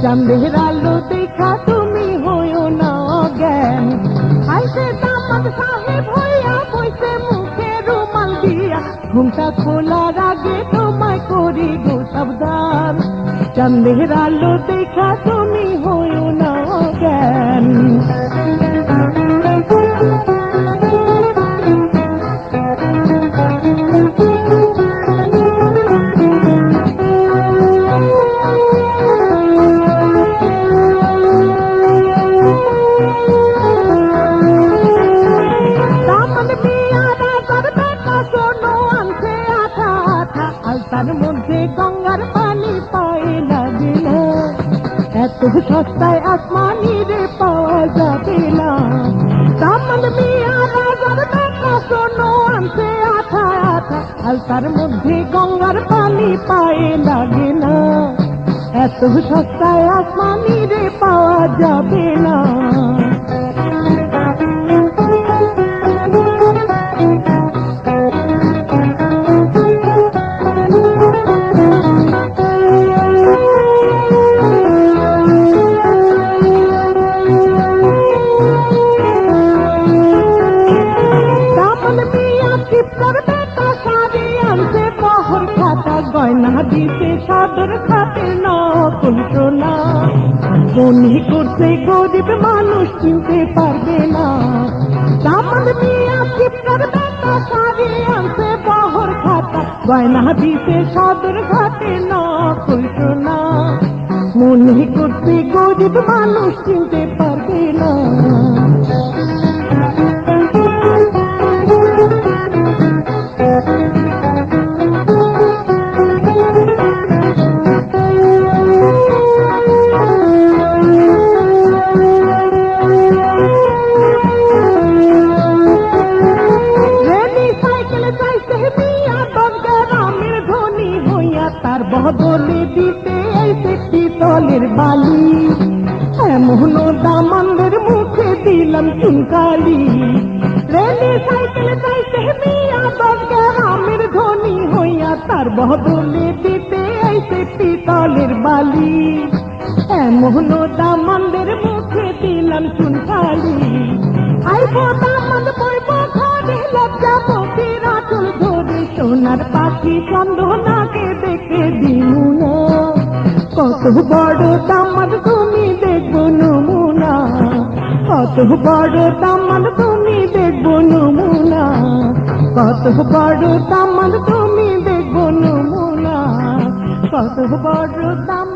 চাঁদের আলো দেখা তুমি হইও না অজ্ঞান। আইসে দামাদ সাহেব হইয়া বইছে মুখে রুমাল দিয়া, ঘুমটা খোলার আগে তোমায় করি গো সাবধান। চাঁদের আলো দেখা তুমি হইও না অজ্ঞান। তার মধ্যে গঙ্গার পানি পায়ে লাগে না, এত সস্তায় আসমানি রে পাওয়া যাবে না। দামন মিয়া রাজার বেটা সোনো আনছে আঠা আঠা, আর তার মধ্যে গঙ্গার পানি পায়ে লাগে না, এত সস্তায় আসমানি রে পাওয়া যাবে না। গয়না দিতে সাদর খাতে নকল সোনা, মনে করছে গরিব মানুষ কিনতে পারবে না। দামাদ মিয়া চিপকার বেটা শাড়ি আনছে বহর খাতা, গয়না দিতে সাদর খাতে নকল সোনা, মনে করছে গরিব মানুষ কিনতে পারবে না। তার বদলে দিতে এসে পিতলের বালি, এমন দামানদের মুখে দিলাম চুনকালি। রেলে সাইকেলে চাইছে মিয়া 10 গ্রামের ধনী হইয়া, তার বদলে দিতে এসে পিতলের বালি, এমন দামানদের মুখে দিলাম চুনকালি। আইব দামান বইব ঘরে লজ্জাবতীর আঁচল ধরে, সোনার পাখি চন্দনাকে দেখে দিমু না, কত বড় দামাদ তুমি দেখবো নমুনা, কত বড় দামাদ তুমি দেখবো নমুনা, কত বড় দামাদ তুমি দেখবো নমুনা, কত বড় দাম